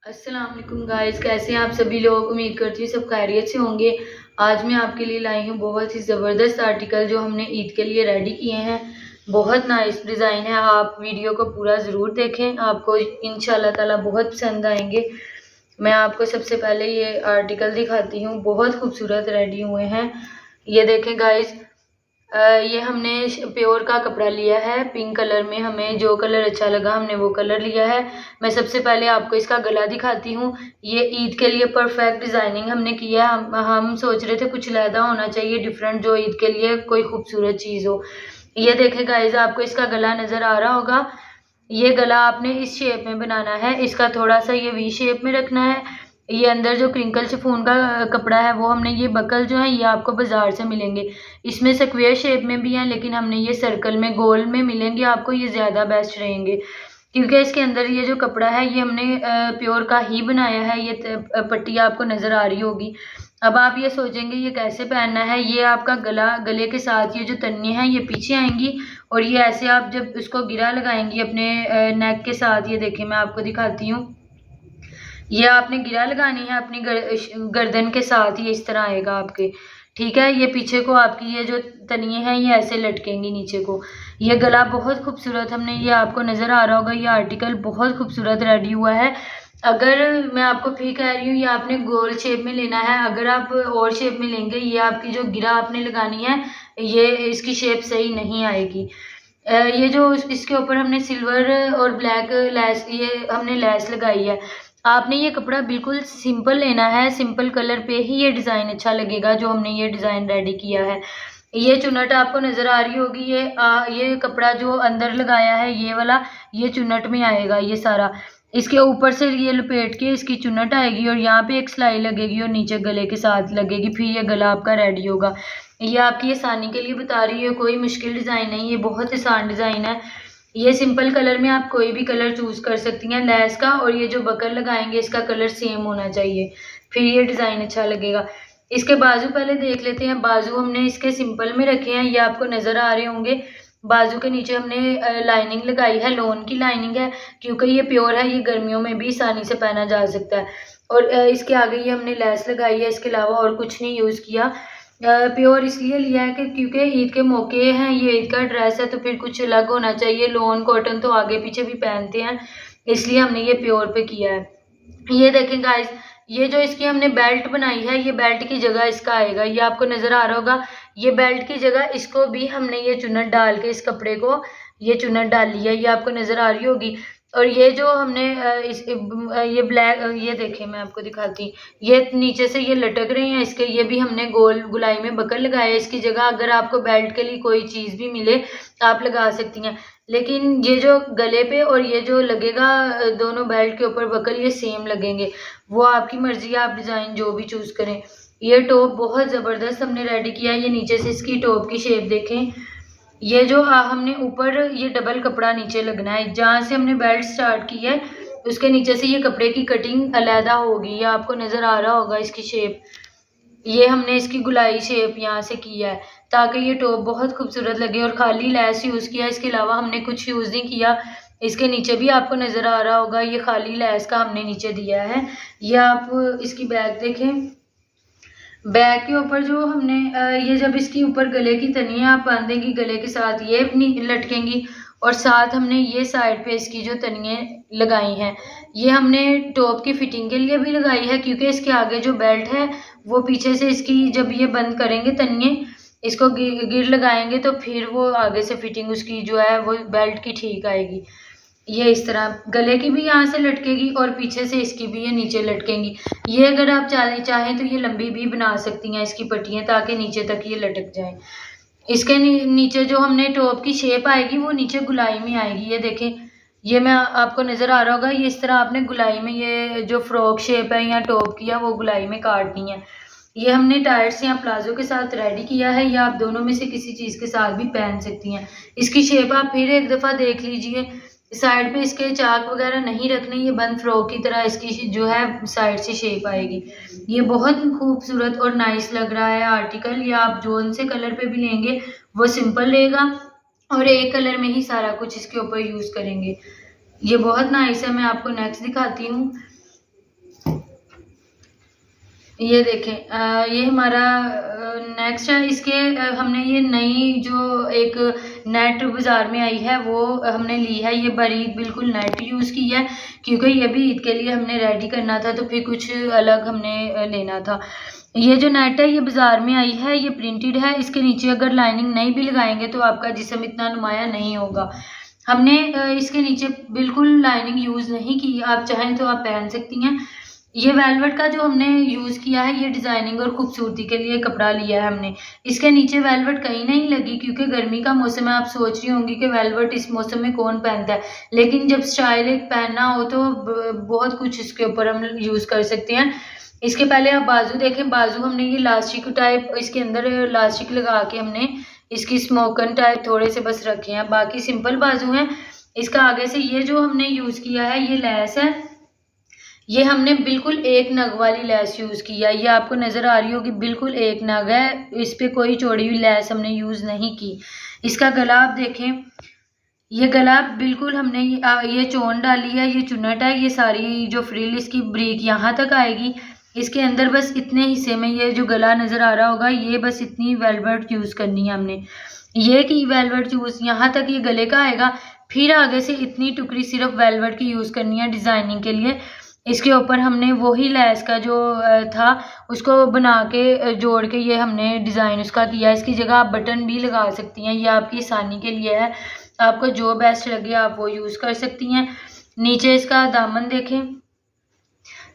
अस्सलाम वालेकुम गाइस, कैसे हैं आप सभी लोग। उम्मीद करती हूँ सब खैरियत से होंगे। आज मैं आपके लिए लाई हूँ बहुत ही ज़बरदस्त आर्टिकल जो हमने ईद के लिए रेडी किए हैं। बहुत नाइस डिज़ाइन है। आप वीडियो को पूरा ज़रूर देखें, आपको इंशाल्लाह ताला बहुत पसंद आएंगे। मैं आपको सबसे पहले ये आर्टिकल दिखाती हूँ, बहुत खूबसूरत रेडी हुए हैं। ये देखें गाइस, ये हमने प्योर का कपड़ा लिया है। पिंक कलर में हमें जो कलर अच्छा लगा हमने वो कलर लिया है। मैं सबसे पहले आपको इसका गला दिखाती हूँ। ये ईद के लिए परफेक्ट डिज़ाइनिंग हमने किया है। हम सोच रहे थे कुछ अलग होना चाहिए, डिफरेंट, जो ईद के लिए कोई खूबसूरत चीज़ हो। ये देखें गाइस, आपको इसका गला नज़र आ रहा होगा। ये गला आपने इस शेप में बनाना है। इसका थोड़ा सा ये वी शेप में रखना है। ये अंदर जो क्रिंकल शिफॉन का कपड़ा है वो हमने, ये बकल जो है ये आपको बाजार से मिलेंगे। इसमें स्क्वायर शेप में भी है, लेकिन हमने ये सर्कल में, गोल में मिलेंगे आपको, ये ज़्यादा बेस्ट रहेंगे क्योंकि इसके अंदर ये जो कपड़ा है ये हमने प्योर का ही बनाया है। ये पट्टी आपको नज़र आ रही होगी। अब आप ये सोचेंगे ये कैसे पहनना है। ये आपका गला, गले के साथ ये जो तन्ने हैं ये पीछे आएंगी और ये ऐसे आप जब इसको गिरा लगाएंगी अपने नेक के साथ, ये देखिए मैं आपको दिखाती हूँ। ये आपने गिरा लगानी है अपनी गर्दन के साथ, ये इस तरह आएगा आपके, ठीक है। ये पीछे को आपकी ये जो तनिए हैं ये ऐसे लटकेंगी नीचे को। ये गला बहुत खूबसूरत, हमने, ये आपको नज़र आ रहा होगा, ये आर्टिकल बहुत खूबसूरत रेडी हुआ है। अगर मैं आपको फिर कह रही हूँ, ये आपने गोल शेप में लेना है। अगर आप और शेप में लेंगे, ये आपकी जो गिरा आपने लगानी है, ये इसकी शेप सही नहीं आएगी। ये जो इसके ऊपर हमने सिल्वर और ब्लैक लेस, ये हमने लेस लगाई है। आपने ये कपड़ा बिल्कुल सिंपल लेना है, सिंपल कलर पे ही ये डिज़ाइन अच्छा लगेगा जो हमने ये डिज़ाइन रेडी किया है। ये चुन्नट आपको नज़र आ रही होगी। ये कपड़ा जो अंदर लगाया है ये वाला, ये चुन्नट में आएगा ये सारा। इसके ऊपर से ये लपेट के इसकी चुन्नट आएगी और यहाँ पे एक सिलाई लगेगी और नीचे गले के साथ लगेगी। फिर ये गला आपका रेडी होगा। ये आपकी आसानी के लिए बता रही है, कोई मुश्किल डिज़ाइन नहीं, ये बहुत आसान डिज़ाइन है। ये सिंपल कलर में आप कोई भी कलर चूज़ कर सकती हैं लेस का, और ये जो बकल लगाएंगे इसका कलर सेम होना चाहिए, फिर ये डिज़ाइन अच्छा लगेगा। इसके बाजू पहले देख लेते हैं। बाजू हमने इसके सिंपल में रखे हैं, ये आपको नज़र आ रहे होंगे। बाजू के नीचे हमने लाइनिंग लगाई है, लोन की लाइनिंग है क्योंकि ये प्योर है, ये गर्मियों में भी आसानी से पहना जा सकता है। और इसके आगे ये हमने लेस लगाई है, इसके अलावा और कुछ नहीं यूज़ किया। प्योर इसलिए लिया है कि क्योंकि ईद के मौके हैं, ये ईद का ड्रेस है तो फिर कुछ अलग होना चाहिए। लोन कॉटन तो आगे पीछे भी पहनते हैं, इसलिए हमने ये प्योर पे किया है। ये देखें गाइस, ये जो इसकी हमने बेल्ट बनाई है, ये बेल्ट की जगह इसका आएगा, ये आपको नज़र आ रहा होगा। ये बेल्ट की जगह इसको भी हमने ये चुन्नट डाल के, इस कपड़े को ये चुन्नट डाली है, ये आपको नज़र आ रही होगी। और ये जो हमने ये ब्लैक, ये देखें मैं आपको दिखाती, ये नीचे से ये लटक रहे हैं इसके, ये भी हमने गोल गुलाई में बकल लगाया है। इसकी जगह अगर आपको बेल्ट के लिए कोई चीज़ भी मिले आप लगा सकती हैं, लेकिन ये जो गले पे और ये जो लगेगा दोनों बेल्ट के ऊपर बकल, ये सेम लगेंगे। वो आपकी मर्जी है, आप डिज़ाइन जो भी चूज़ करें। ये टॉप बहुत ज़बरदस्त हमने रेडी किया है। ये नीचे से इसकी टॉप की शेप देखें। ये जो हमने ऊपर, ये डबल कपड़ा नीचे लगना है, जहाँ से हमने बेल्ट स्टार्ट की है उसके नीचे से ये कपड़े की कटिंग अलहदा होगी। ये आपको नज़र आ रहा होगा इसकी शेप। ये हमने इसकी गुलाई शेप यहाँ से की है ताकि ये टॉप बहुत खूबसूरत लगे, और खाली लेस यूज़ किया, इसके अलावा हमने कुछ यूज़ नहीं किया। इसके नीचे भी आपको नज़र आ रहा होगा, ये खाली लेस का हमने नीचे दिया है। ये आप इसकी बैक देखें। बैक के ऊपर जो हमने ये जब इसकी ऊपर गले की तनियाँ आप बांधेंगी, गले के साथ ये अपनी लटकेंगी, और साथ हमने ये साइड पे इसकी जो तनियाँ लगाई हैं, ये हमने टॉप की फिटिंग के लिए भी लगाई है क्योंकि इसके आगे जो बेल्ट है वो पीछे से इसकी, जब ये बंद करेंगे तनिए, इसको गिर लगाएंगे तो फिर वो आगे से फिटिंग उसकी जो है वो बेल्ट की ठीक आएगी। ये इस तरह गले की भी यहाँ से लटकेगी और पीछे से इसकी भी ये नीचे लटकेंगी। ये अगर आप चाहें तो ये लंबी भी बना सकती हैं इसकी पट्टियाँ, ताकि नीचे तक ये लटक जाए। इसके नीचे जो हमने टॉप की शेप आएगी वो नीचे गुलाई में आएगी। ये देखें, ये मैं आपको नज़र आ रहा होगा, ये इस तरह आपने गुलाई में, ये जो फ्रॉक शेप है या टॉप की है वो गुलाई में काटनी है। ये हमने टाइट्स या प्लाजो के साथ रेडी किया है, या आप दोनों में से किसी चीज़ के साथ भी पहन सकती हैं। इसकी शेप आप फिर एक दफ़ा देख लीजिए। साइड पे इसके चाक वगैरह नहीं रखने, ये बंद फ्रॉक की तरह इसकी जो है साइड से शेप आएगी। ये बहुत खूबसूरत और नाइस लग रहा है आर्टिकल। ये आप जोन से कलर पे भी लेंगे वो सिंपल रहेगा और एक कलर में ही सारा कुछ इसके ऊपर यूज़ करेंगे। ये बहुत नाइस है। मैं आपको नेक्स्ट दिखाती हूँ। ये देखें ये हमारा नेक्स्ट है। इसके हमने ये नई जो एक नेट बाज़ार में आई है वो हमने ली है। ये बारीक बिल्कुल नेट यूज़ की है, क्योंकि ये भी ईद के लिए हमने रेडी करना था, तो फिर कुछ अलग हमने लेना था। ये जो नेट है ये बाज़ार में आई है, ये प्रिंटेड है। इसके नीचे अगर लाइनिंग नहीं भी लगाएंगे तो आपका जिस्म इतना नुमाया नहीं होगा। हमने इसके नीचे बिल्कुल लाइनिंग यूज़ नहीं की, आप चाहें तो आप पहन सकती हैं। ये वेलवेट का जो हमने यूज़ किया है, ये डिज़ाइनिंग और खूबसूरती के लिए कपड़ा लिया है हमने। इसके नीचे वेलवेट कहीं नहीं लगी, क्योंकि गर्मी का मौसम है। आप सोच रही होंगी कि वेलवेट इस मौसम में कौन पहनता है, लेकिन जब स्टाइल एक पहनना हो तो बहुत कुछ इसके ऊपर हम यूज़ कर सकते हैं। इसके पहले आप बाजू देखें, बाजू हमने ये लास्टिक टाइप इसके अंदर लास्टिक लगा के हमने इसकी स्मोकन टाइप थोड़े से बस रखे हैं, बाकी सिंपल बाजू हैं। इसका आगे से ये जो हमने यूज़ किया है ये लैस है, ये हमने बिल्कुल एक नग वाली लैस यूज़ की है। ये आपको नज़र आ रही होगी, बिल्कुल एक नग है, इस पे कोई चौड़ी हुई लैस हमने यूज़ नहीं की। इसका गला आप देखें, ये गला बिल्कुल हमने ये चोन डाली है, ये चुन्नट है, ये सारी जो फ्रिल इसकी ब्रीक यहाँ तक आएगी। इसके अंदर बस इतने हिस्से में ये जो गला नज़र आ रहा होगा, ये बस इतनी वेलवेट यूज़ करनी है हमने। ये की वेलवेट यूज़ यहाँ तक ये गले का आएगा, फिर आगे से इतनी टुकड़ी सिर्फ वेलवेट की यूज़ करनी है डिज़ाइनिंग के लिए। इसके ऊपर हमने वही लैस का जो था उसको बना के जोड़ के ये हमने डिज़ाइन उसका किया। इसकी जगह आप बटन भी लगा सकती हैं, ये आपकी आसानी के लिए है। आपको जो बेस्ट लगे आप वो यूज़ कर सकती हैं। नीचे इसका दामन देखें,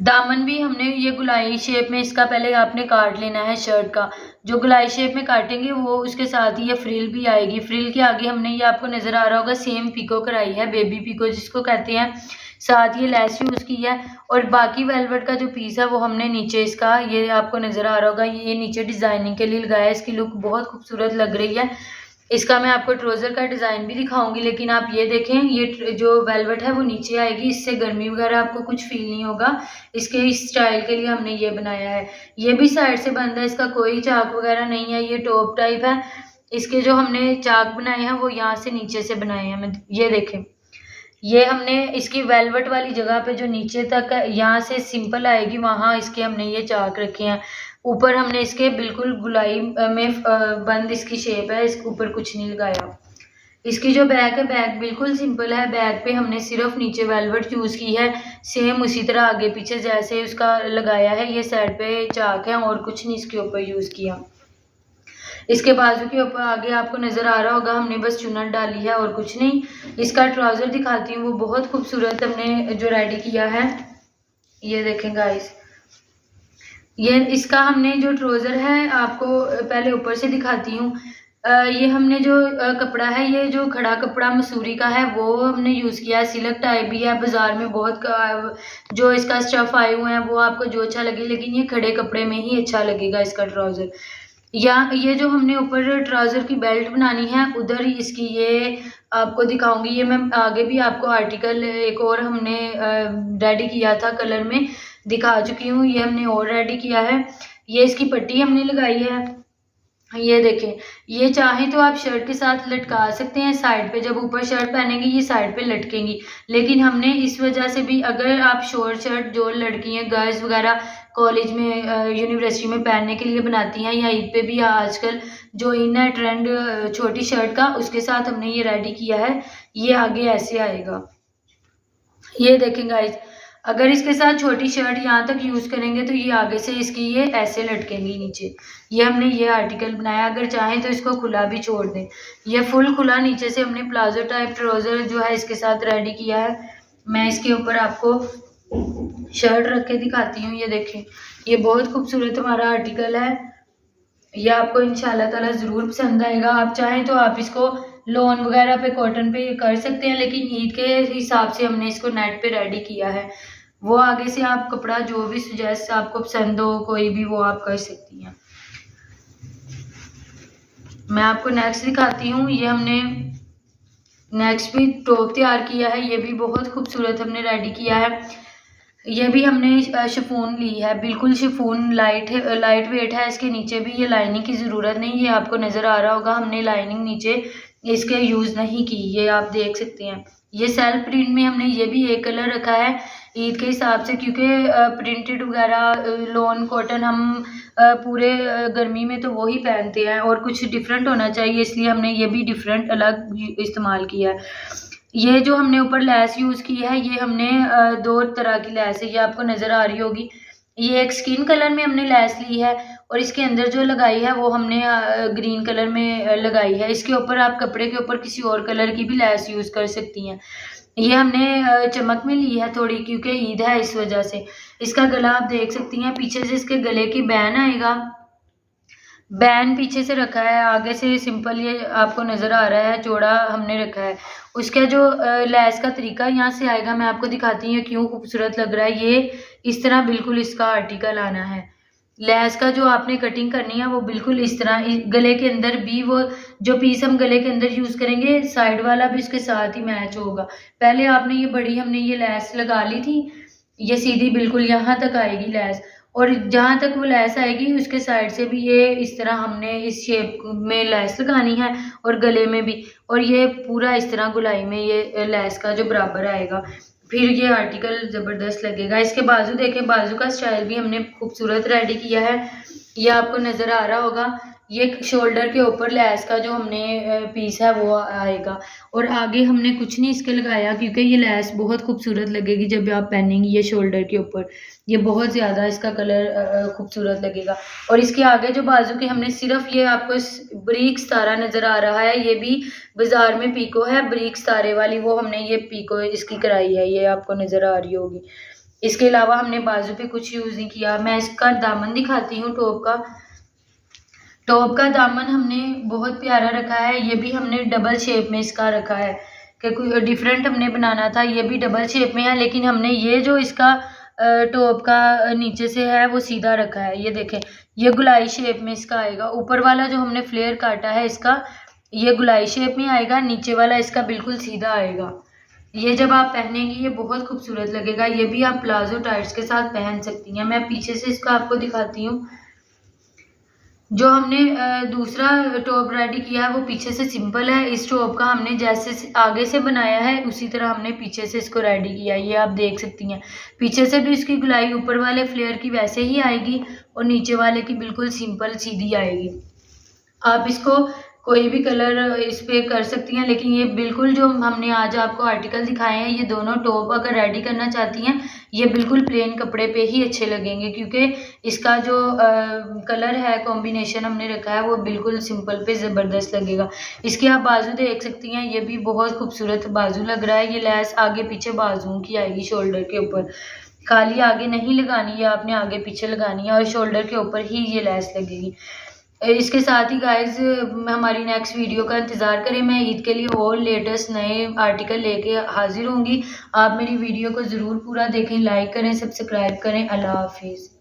दामन भी हमने ये गुलाई शेप में इसका पहले आपने काट लेना है शर्ट का। जो गुलाई शेप में काटेंगे वो उसके साथ ही ये फ्रिल भी आएगी। फ्रिल के आगे हमने ये आपको नज़र आ रहा होगा सेम पिको कराई है, बेबी पिको जिसको कहते हैं। साथ ये लैस यूज़ की है, और बाकी वेलवेट का जो पीस है वो हमने नीचे इसका ये आपको नज़र आ रहा होगा, ये नीचे डिज़ाइनिंग के लिए लगाया है। इसकी लुक बहुत खूबसूरत लग रही है। इसका मैं आपको ट्राउज़र का डिज़ाइन भी दिखाऊंगी, लेकिन आप ये देखें, ये जो वेलवेट है वो नीचे आएगी, इससे गर्मी वगैरह आपको कुछ फील नहीं होगा। इसके इस स्टाइल के लिए हमने ये बनाया है। ये भी साइड से बंद है, इसका कोई चाक वगैरह नहीं है, ये टॉप टाइप है। इसके जो हमने चाक बनाए हैं वो यहाँ से नीचे से बनाए हैं। ये देखें, ये हमने इसकी वेलवेट वाली जगह पे जो नीचे तक यहाँ से सिंपल आएगी वहाँ इसके हमने ये चाक रखे हैं। ऊपर हमने इसके बिल्कुल गुलाई में बंद इसकी शेप है, इसके ऊपर कुछ नहीं लगाया। इसकी जो बैक है, बैक बिल्कुल सिंपल है। बैक पे हमने सिर्फ नीचे वेलवेट यूज़ की है, सेम उसी तरह आगे पीछे जैसे उसका लगाया है। ये साइड पे चाक है और कुछ नहीं इसके ऊपर यूज़ किया। इसके बाजू के ऊपर आगे आपको नज़र आ रहा होगा हमने बस चुन्नट डाली है और कुछ नहीं। इसका ट्राउज़र दिखाती हूँ, वो बहुत खूबसूरत हमने जो रेडी किया है। ये देखें गाइस, ये इसका हमने जो ट्राउज़र है आपको पहले ऊपर से दिखाती हूँ। ये हमने जो कपड़ा है, ये जो खड़ा कपड़ा मसूरी का है वो हमने यूज़ किया है। सिल्क टाइप भी है, बाज़ार में बहुत जो इसका स्टफ़ आए हुए हैं वो आपको जो अच्छा लगे, लेकिन ये खड़े कपड़े में ही अच्छा लगेगा इसका ट्राउज़र। या ये जो हमने ऊपर ट्राउज़र की बेल्ट बनानी है उधर ही इसकी ये आपको दिखाऊंगी। ये मैं आगे भी आपको आर्टिकल एक और हमने रेडी किया था कलर में दिखा चुकी हूँ, ये हमने और रेडी किया है। ये इसकी पट्टी हमने लगाई है। ये देखें, ये चाहें तो आप शर्ट के साथ लटका सकते हैं साइड पे, जब ऊपर शर्ट पहनेंगे ये साइड पे लटकेंगी। लेकिन हमने इस वजह से भी, अगर आप शॉर्ट शर्ट जो लड़कियां गर्ल्स वगैरह कॉलेज में यूनिवर्सिटी में पहनने के लिए बनाती हैं, या ईद पे भी आजकल जो इन है ट्रेंड छोटी शर्ट का, उसके साथ हमने ये रेडी किया है। ये आगे ऐसे आएगा, ये देखें गाइज। अगर इसके साथ छोटी शर्ट यहाँ तक यूज़ करेंगे तो ये आगे से इसकी ये ऐसे लटकेंगी नीचे। ये हमने ये आर्टिकल बनाया, अगर चाहें तो इसको खुला भी छोड़ दें। ये फुल खुला नीचे से हमने प्लाजो टाइप ट्राउज़र जो है इसके साथ रेडी किया है। मैं इसके ऊपर आपको शर्ट रख के दिखाती हूँ। ये देखें, ये बहुत खूबसूरत हमारा आर्टिकल है। ये आपको इंशाल्लाह ताला ज़रूर पसंद आएगा। आप चाहें तो आप इसको लॉन वगैरह पे कॉटन पे कर सकते हैं, लेकिन ईद के हिसाब से हमने इसको नेट पे रेडी किया है। वो आगे से आप कपड़ा जो भी सुजेस्ट आपको पसंद हो कोई भी, वो आप कर सकती हैं। मैं आपको नेक्स्ट दिखाती हूँ। ये हमने नेक्स्ट भी टॉप तैयार किया है, ये भी बहुत खूबसूरत हमने रेडी किया है। ये भी हमने शिफॉन ली है, बिल्कुल शिफॉन लाइट है, लाइट वेट है। इसके नीचे भी ये लाइनिंग की ज़रूरत नहीं, ये आपको नज़र आ रहा होगा हमने लाइनिंग नीचे इसके यूज़ नहीं की, ये आप देख सकते हैं। ये सेल्फ प्रिंट में हमने ये भी एक कलर रखा है ईद के हिसाब से, क्योंकि प्रिंटेड वगैरह लॉन कॉटन हम पूरे गर्मी में तो वो ही पहनते हैं और कुछ डिफरेंट होना चाहिए, इसलिए हमने ये भी डिफरेंट अलग इस्तेमाल किया है। ये जो हमने ऊपर लैस यूज़ की है, ये हमने 2 तरह की लैस है, ये आपको नज़र आ रही होगी। ये एक स्किन कलर में हमने लैस ली है और इसके अंदर जो लगाई है वो हमने ग्रीन कलर में लगाई है। इसके ऊपर आप कपड़े के ऊपर किसी और कलर की भी लैस यूज़ कर सकती हैं। ये हमने चमक में ली है थोड़ी, क्योंकि ईद है इस वजह से। इसका गला आप देख सकती हैं, पीछे से इसके गले की बैन आएगा। बैन पीछे से रखा है, आगे से सिंपल ये आपको नज़र आ रहा है, चौड़ा हमने रखा है। उसका जो लैस का तरीका यहाँ से आएगा, मैं आपको दिखाती हूँ क्यों खूबसूरत लग रहा है। ये इस तरह बिल्कुल इसका आर्टिकल आना है। लैस का जो आपने कटिंग करनी है वो बिल्कुल इस तरह, गले के अंदर भी वो जो पीस हम गले के अंदर यूज़ करेंगे, साइड वाला भी उसके साथ ही मैच होगा। पहले आपने ये बड़ी हमने ये लैस लगा ली थी, ये सीधी बिल्कुल यहाँ तक आएगी लैस, और जहाँ तक वो लैस आएगी उसके साइड से भी ये इस तरह हमने इस शेप में लैस लगानी है और गले में भी, और ये पूरा इस तरह गोलाई में ये लैस का जो बराबर आएगा, फिर ये आर्टिकल ज़बरदस्त लगेगा। इसके बाजू देखें, बाजू का स्टाइल भी हमने खूबसूरत रेडी किया है, ये आपको नज़र आ रहा होगा। ये शोल्डर के ऊपर लैस का जो हमने पीस है वो आएगा, और आगे हमने कुछ नहीं इसके लगाया, क्योंकि ये लैस बहुत खूबसूरत लगेगी जब आप पहनेंगी ये शोल्डर के ऊपर। ये बहुत ज़्यादा इसका कलर खूबसूरत लगेगा। और इसके आगे जो बाजू के हमने सिर्फ ये आपको ब्रीक सितारा नज़र आ रहा है, ये भी बाज़ार में पीको है ब्रीक सितारे वाली, वो हमने ये पीको इसकी कराई है, ये आपको नज़र आ रही होगी। इसके अलावा हमने बाजू पे कुछ यूज़ नहीं किया। मैं इसका दामन दिखाती हूँ टॉप का। टॉप का दामन हमने बहुत प्यारा रखा है, ये भी हमने डबल शेप में इसका रखा है कि कोई डिफरेंट हमने बनाना था। ये भी डबल शेप में है, लेकिन हमने ये जो इसका टॉप का नीचे से है वो सीधा रखा है। ये देखें, ये गुलाई शेप में इसका आएगा। ऊपर वाला जो हमने फ्लेयर काटा है इसका, ये गुलाई शेप में आएगा, नीचे वाला इसका बिल्कुल सीधा आएगा। ये जब आप पहनेंगी ये बहुत खूबसूरत लगेगा। ये भी आप प्लाजो टाइट्स के साथ पहन सकती हैं। मैं पीछे से इसका आपको दिखाती हूँ। जो हमने दूसरा टॉप रेडी किया है वो पीछे से सिंपल है। इस टॉप का हमने जैसे आगे से बनाया है उसी तरह हमने पीछे से इसको रेडी किया है, ये आप देख सकती हैं। पीछे से भी इसकी गुलाई ऊपर वाले फ्लेयर की वैसे ही आएगी और नीचे वाले की बिल्कुल सिंपल सीधी आएगी। आप इसको कोई भी कलर इस पे कर सकती हैं, लेकिन ये बिल्कुल जो हमने आज आपको आर्टिकल दिखाए हैं, ये दोनों टॉप अगर रेडी करना चाहती हैं, ये बिल्कुल प्लेन कपड़े पे ही अच्छे लगेंगे, क्योंकि इसका जो कलर है कॉम्बिनेशन हमने रखा है वो बिल्कुल सिंपल पे ज़बरदस्त लगेगा। इसकी आप बाजू देख सकती हैं, ये भी बहुत खूबसूरत बाजू लग रहा है। ये लैस आगे पीछे बाजुओं की आएगी शोल्डर के ऊपर, खाली आगे नहीं लगानी है, आपने आगे पीछे लगानी है और शोल्डर के ऊपर ही ये लैस लगेगी। इसके साथ ही गाइज़ हमारी नेक्स्ट वीडियो का इंतज़ार करें। मैं ईद के लिए और लेटेस्ट नए आर्टिकल लेके हाज़िर होंगी। आप मेरी वीडियो को ज़रूर पूरा देखें, लाइक करें, सब्सक्राइब करें। अल्लाह हाफ़िज़।